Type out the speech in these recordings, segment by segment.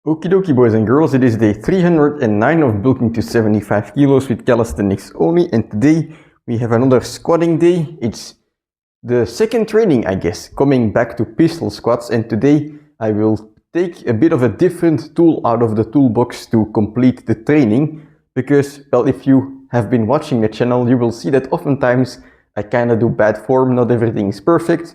Okie dokie boys and girls, it is day 309 of bulking to 75 kilos with calisthenics only, and today we have another squatting day. It's the second training, I guess, coming back to pistol squats, and today I will take a bit of a different tool out of the toolbox to complete the training, because, well, if you have been watching the channel, you will see that oftentimes I kinda do bad form, not everything is perfect.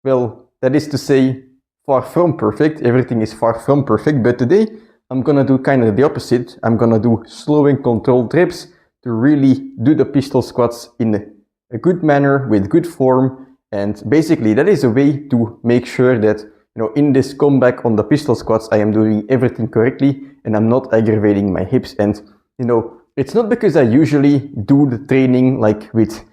Well, that is to say, far from perfect. Everything is far from perfect, but today I'm gonna do kind of the opposite. I'm gonna do slow and controlled reps to really do the pistol squats in a good manner with good form, and basically that is a way to make sure that, you know, in this comeback on the pistol squats I am doing everything correctly and I'm not aggravating my hips. And you know, it's not because I usually do the training like with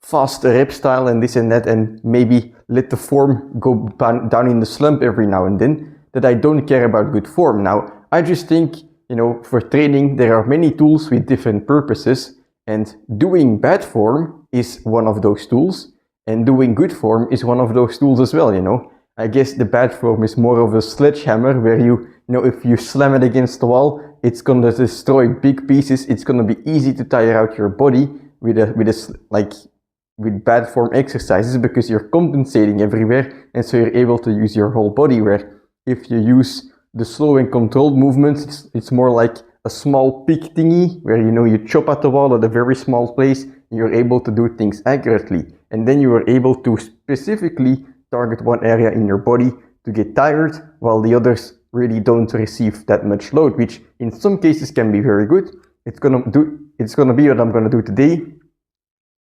fast rep style and this and that, and maybe let the form go down in the slump every now and then, that I don't care about good form. Now, I just think, you know, for training there are many tools with different purposes, and doing bad form is one of those tools, and doing good form is one of those tools as well, you know. I guess the bad form is more of a sledgehammer where you know, if you slam it against the wall, it's gonna destroy big pieces. It's gonna be easy to tire out your body with bad form exercises, because you're compensating everywhere, and so you're able to use your whole body. Where if you use the slow and controlled movements, it's more like a small pick thingy where, you know, you chop at the wall at a very small place and you're able to do things accurately, and then you are able to specifically target one area in your body to get tired, while the others really don't receive that much load, which in some cases can be very good. It's gonna be what I'm gonna do today.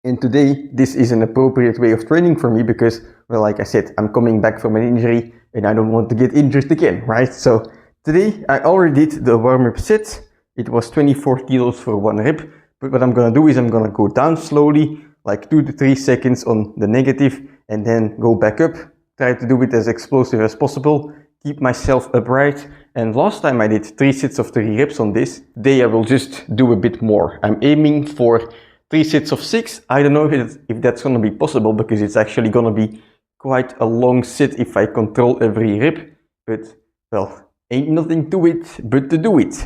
And today, this is an appropriate way of training for me because, well, like I said, I'm coming back from an injury and I don't want to get injured again, right? So today, I already did the warm-up set. It was 24 kilos for one rep. But what I'm gonna do is I'm gonna go down slowly, like 2 to 3 seconds on the negative, and then go back up. Try to do it as explosive as possible. Keep myself upright. And last time I did 3 sets of 3 reps on this. Today I will just do a bit more. I'm aiming for 3 sets of 6. I don't know if that's gonna be possible, because it's actually gonna be quite a long set if I control every rep. But, well, ain't nothing to it but to do it.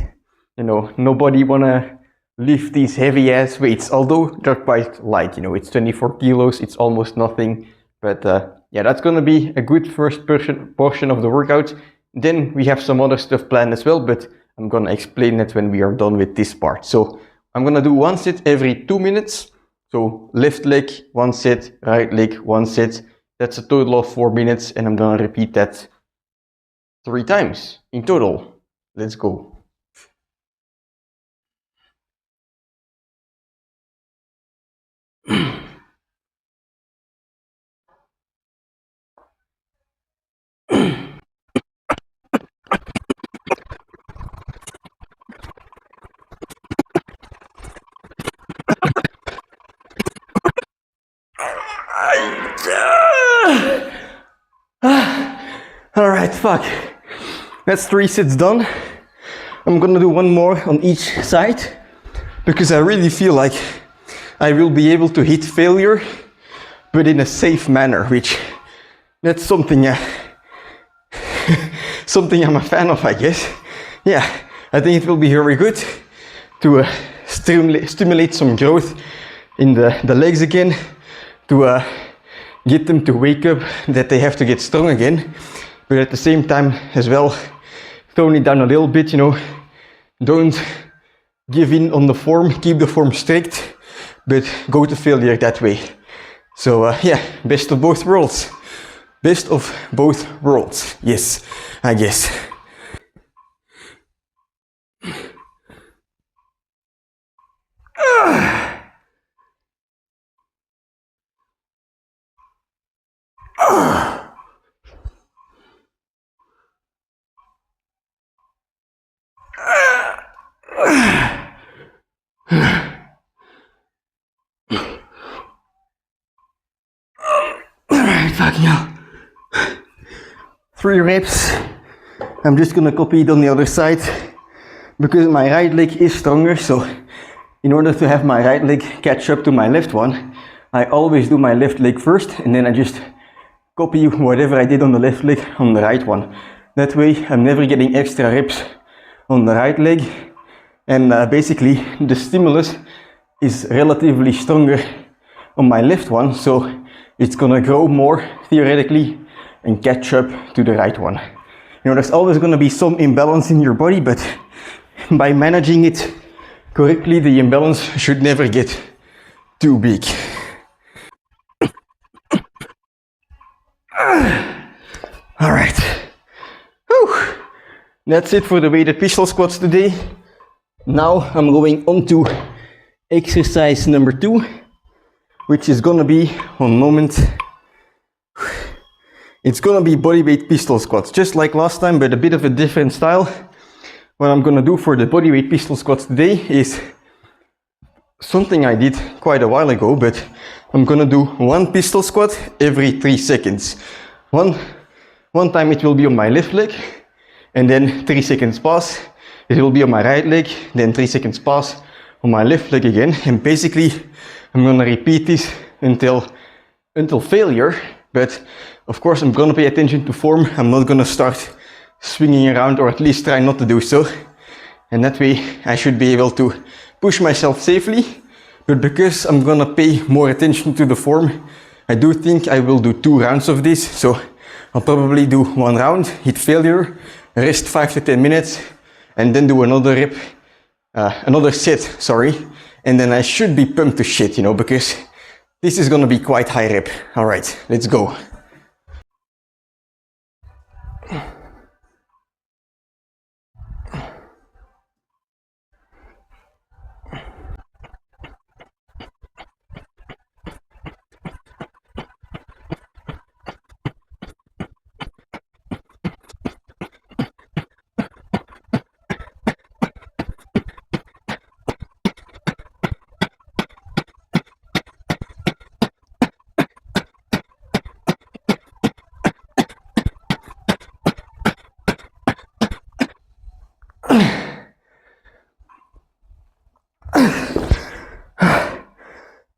You know, nobody wanna lift these heavy ass weights, although they're quite light, you know, it's 24 kilos, it's almost nothing. But yeah, that's gonna be a good first portion of the workout. Then we have some other stuff planned as well, but I'm gonna explain it when we are done with this part. So I'm gonna do 1 set every 2 minutes. So left leg, 1 set, right leg, 1 set. That's a total of 4 minutes, and I'm gonna repeat that 3 times in total. Let's go. Alright, fuck. That's 3 sets done. I'm gonna do 1 more on each side, because I really feel like I will be able to hit failure, but in a safe manner, which that's something something I'm a fan of, I guess. Yeah, I think it will be very good to stimulate some growth in the legs again, to get them to wake up that they have to get strong again, but at the same time as well, tone it down a little bit, you know. Don't give in on the form, keep the form strict, but go to failure that way. So yeah, best of both worlds. Best of both worlds, yes, I guess. Alright, fucking hell. 3 reps. I'm just gonna copy it on the other side, because my right leg is stronger, so in order to have my right leg catch up to my left one, I always do my left leg first, and then I just copy whatever I did on the left leg on the right one. That way I'm never getting extra reps on the right leg, and basically the stimulus is relatively stronger on my left one, so it's gonna grow more theoretically and catch up to the right one. You know, there's always gonna be some imbalance in your body, but by managing it correctly, the imbalance should never get too big. All right. Whew. That's it for the weighted pistol squats today. Now I'm going on to exercise number 2, which is gonna be, one moment, it's gonna be bodyweight pistol squats, just like last time, but a bit of a different style. What I'm gonna do for the bodyweight pistol squats today is something I did quite a while ago, but I'm gonna do one pistol squat every 3 seconds. One time it will be on my left leg, and then 3 seconds pass, it will be on my right leg, then 3 seconds pass on my left leg again, and basically I'm gonna repeat this until failure. But of course I'm gonna pay attention to form. I'm not gonna start swinging around, or at least try not to do so, and that way I should be able to push myself safely. But because I'm gonna pay more attention to the form, I do think I will do 2 rounds of this. So I'll probably do 1 round, hit failure, rest 5 to 10 minutes, and then do another set, and then I should be pumped to shit, you know, because this is gonna be quite high rep. All right, let's go.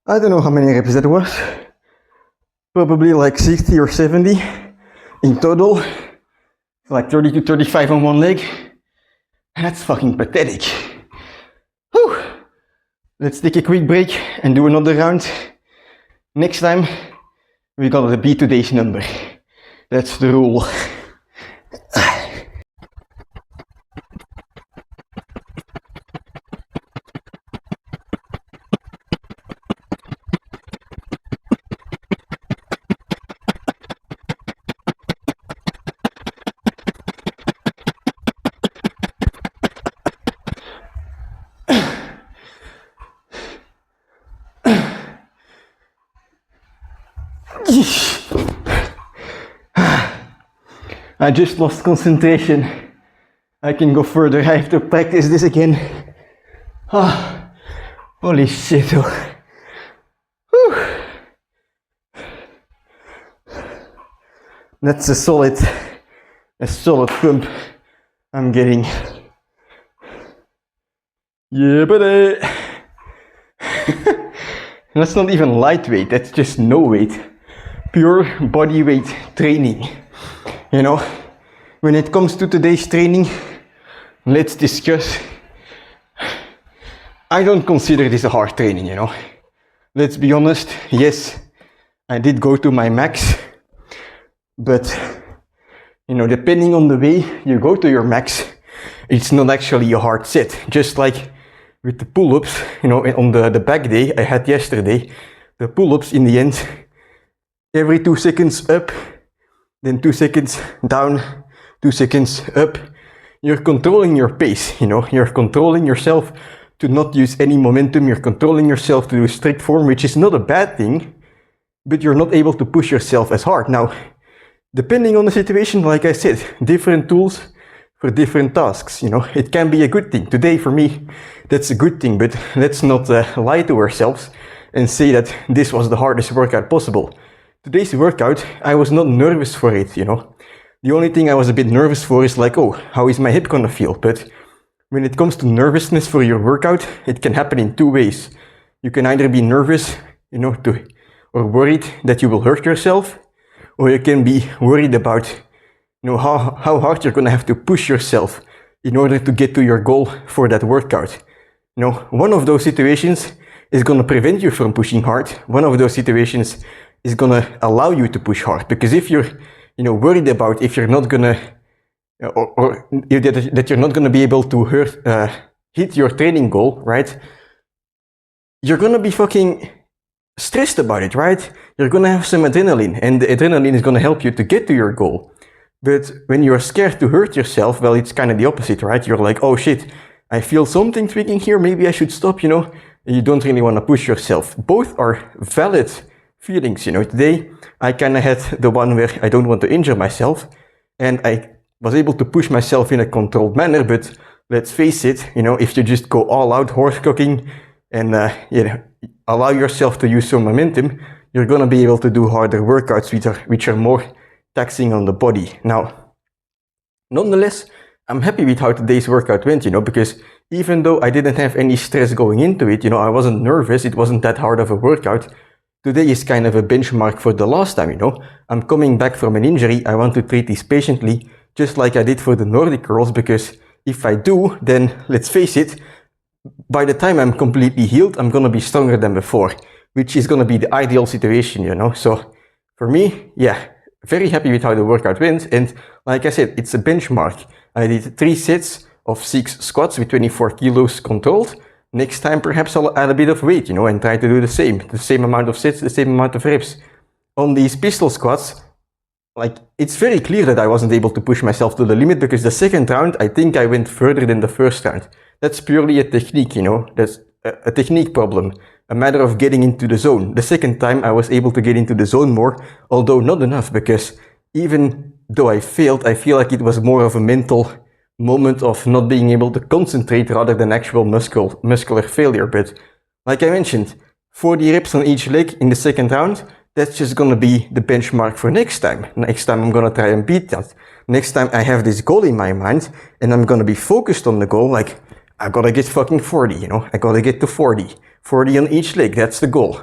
I don't know how many reps that was. Probably like 60 or 70 in total. Like 30 to 35 on one leg. That's fucking pathetic. Whew. Let's take a quick break and do another round. Next time, we gotta beat today's number. That's the rule. I just lost concentration. I can go further. I have to practice this again. Ah, holy shit. Whew. That's a solid pump I'm getting. Yeah, buddy. That's not even lightweight, that's just no weight. Pure body weight training. You know, when it comes to today's training, let's discuss. I don't consider this a hard training, you know. Let's be honest, yes, I did go to my max, but, you know, depending on the way you go to your max, it's not actually a hard set. Just like with the pull-ups, you know, on the back day I had yesterday, the pull-ups in the end, every 2 seconds up, then 2 seconds down, 2 seconds up. You're controlling your pace, you know, you're controlling yourself to not use any momentum, you're controlling yourself to do strict form, which is not a bad thing, but you're not able to push yourself as hard. Now, depending on the situation, like I said, different tools for different tasks, you know, it can be a good thing. Today, for me, that's a good thing, but let's not lie to ourselves and say that this was the hardest workout possible. Today's workout, I was not nervous for it, you know. The only thing I was a bit nervous for is like, oh, how is my hip gonna feel? But when it comes to nervousness for your workout, it can happen in 2 ways. You can either be nervous, you know, or worried that you will hurt yourself, or you can be worried about, you know, how hard you're gonna have to push yourself in order to get to your goal for that workout. You know, one of those situations is going to prevent you from pushing hard. One of those situations is going to allow you to push hard. Because if you're, you know, worried about if you're not going to, or that you're not going to be able to hit your training goal, right? You're going to be fucking stressed about it, right? You're going to have some adrenaline, and the adrenaline is going to help you to get to your goal. But when you're scared to hurt yourself, well, it's kind of the opposite, right? You're like, oh shit, I feel something tweaking here, maybe I should stop, you know? You don't really want to push yourself. Both are valid feelings, you know? Today, I kind of had the one where I don't want to injure myself, and I was able to push myself in a controlled manner, but let's face it, you know, if you just go all out horse cooking and, you know, allow yourself to use some momentum, you're going to be able to do harder workouts which are more taxing on the body. Now, nonetheless, I'm happy with how today's workout went, you know, because even though I didn't have any stress going into it, you know, I wasn't nervous, it wasn't that hard of a workout. Today is kind of a benchmark for the last time, you know. I'm coming back from an injury, I want to treat this patiently, just like I did for the Nordic curls, because if I do, then let's face it, by the time I'm completely healed, I'm gonna be stronger than before, which is gonna be the ideal situation, you know. So for me, yeah, very happy with how the workout went. And like I said, it's a benchmark. I did 3 sets of 6 squats with 24 kilos controlled. Next time, perhaps I'll add a bit of weight, you know, and try to do the same amount of sets, the same amount of reps. On these pistol squats, like, it's very clear that I wasn't able to push myself to the limit, because the second round, I think I went further than the first round. That's purely a technique, you know, that's a technique problem, a matter of getting into the zone. The second time I was able to get into the zone more, although not enough, because even though I failed, I feel like it was more of a mental moment of not being able to concentrate rather than actual muscular failure. But like I mentioned, 40 reps on each leg in the second round, that's just gonna be the benchmark for next time. Next time I'm gonna try and beat that. Next time I have this goal in my mind and I'm gonna be focused on the goal, like, I gotta get fucking 40, you know, I gotta get to 40. 40 on each leg, that's the goal.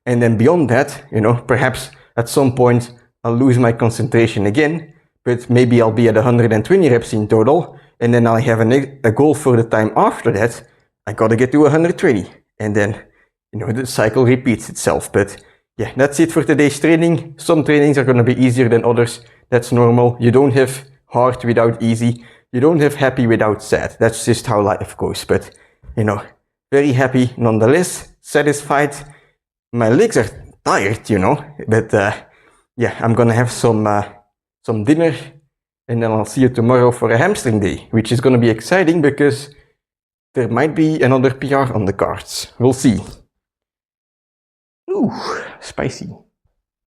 And then beyond that, you know, perhaps at some point I'll lose my concentration again, but maybe I'll be at 120 reps in total, and then I have a goal for the time after that. I gotta get to 120, and then, you know, the cycle repeats itself. But yeah, that's it for today's training. Some trainings are gonna be easier than others. That's normal. You don't have hard without easy. You don't have happy without sad. That's just how life goes. But, you know, very happy nonetheless, satisfied. My legs are tired, you know, but yeah, I'm gonna have some dinner, and then I'll see you tomorrow for a hamstring day, which is gonna be exciting because there might be another PR on the cards. We'll see. Ooh, spicy.